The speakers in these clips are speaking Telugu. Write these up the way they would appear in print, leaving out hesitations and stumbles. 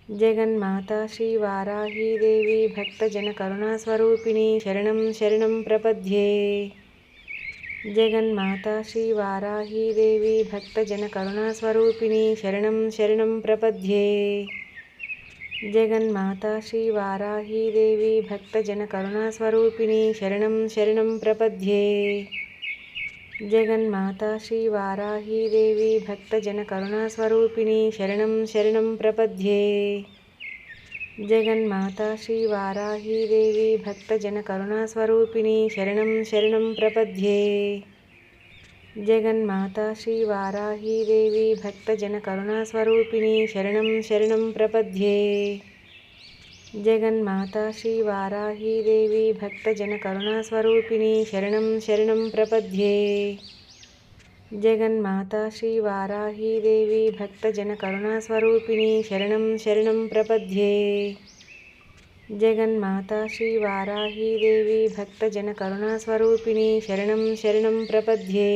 జగన్మాతా శ్రీ వారాహీదేవి భక్తజన కరుణాస్వరూపిణి శరణం శరణం ప్రపద్యే. జగన్మాతా శ్రీ వారాహీదేవి భక్తజన కరుణాస్వరూపిణి శరణం శరణం ప్రపద్యే. జగన్మాతా శ్రీ వారాహీదేవి భక్తజన కరుణాస్వరూపిణి శరణం శరణం ప్రపద్యే. జగన్మాతా శ్రీ వారాహీదేవి భక్తజన కరుణాస్వరూపిణి శరణం శరణం ప్రపద్యే. జగన్మాతా శ్రీ వారాహీదేవి భక్తజన కరుణాస్వరూపిణి శరణం శరణం ప్రపద్యే. జగన్మాతా శ్రీ వారాహీదేవి భక్తజన కరుణాస్వరూపిణి శరణం శరణం ప్రపద్యే. జగన్మాతా శ్రీ వారాహీదేవి భక్తజన కరుణాస్వరూపిణి శరణం శరణం ప్రపద్యే. జగన్మాతా శ్రీ వారాహీదేవి భక్తజన కరుణాస్వరూపిణి శరణం శరణం ప్రపద్యే. జగన్మాతా శ్రీ వారాహీదేవి భక్తజన కరుణాస్వరూపిణి శరణం శరణం ప్రపద్యే.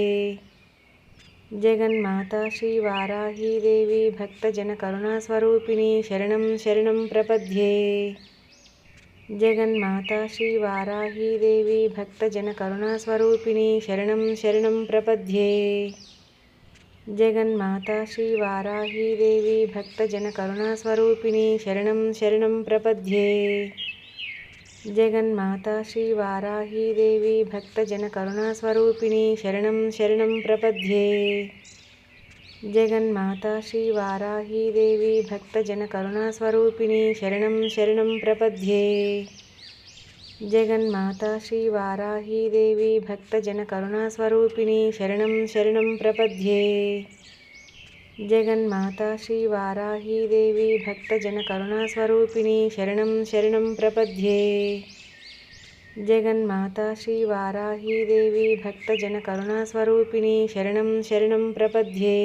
జగన్మాతా శ్రీ వారాహీదేవి భక్తజన కరుణాస్వరూపిణి శరణం శరణం ప్రపద్యే. జగన్మాతా శ్రీ వారాహీదేవి భక్తజన కరుణాస్వరూపిణి శరణం శరణం ప్రపద్యే. జగన్మాతా శ్రీ వారాహీదేవి భక్తజన కరుణాస్వరూపిణి శరణం శరణం ప్రపద్యే. జగన్మాతా శ్రీ వారాహీదేవి భక్తజన కరుణాస్వరూపిణి శరణం శరణం ప్రపద్యే. జగన్మాతా శ్రీ వారాహీదేవి భక్తజన కరుణాస్వరూపిణి శరణం శరణం ప్రపద్యే. జగన్మాతా శ్రీ వారాహీదేవి భక్తజన కరుణాస్వరూపిణి శరణం శరణం ప్రపద్యే. జగన్మాతా శ్రీ వారాహీదేవి భక్తజన కరుణాస్వరూపిణి శరణం శరణం ప్రపద్యే. జగన్మాతా శ్రీ వారాహీదేవి భక్తజన కరుణాస్వరూపిణి శరణం శరణం ప్రపద్యే.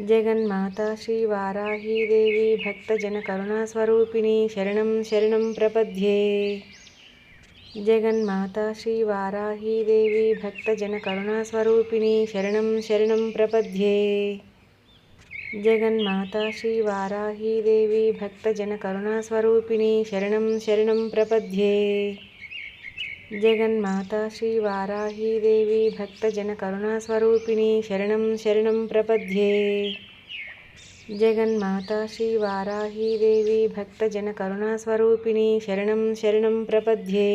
జగన్మాతా శ్రీ వారాహీదేవి భక్తజన కరుణాస్వరూపిణి శరణం శరణం ప్రపద్యే. జగన్మాతా శ్రీ వారాహీదేవి భక్తజన కరుణాస్వరూపిణి శరణం శరణం ప్రపద్యే. జగన్మాతా శ్రీ వారాహీదేవి భక్తజన కరుణాస్వరూపిణి శరణం శరణం ప్రపద్యే. జగన్మాతా శ్రీ వారాహీదేవి భక్తజన కరుణాస్వరూపిణి శరణం శరణం ప్రపద్యే. జగన్మాతా శ్రీ వారాహీదేవి భక్తజన కరుణాస్వరూపిణి శరణం శరణం ప్రపద్యే.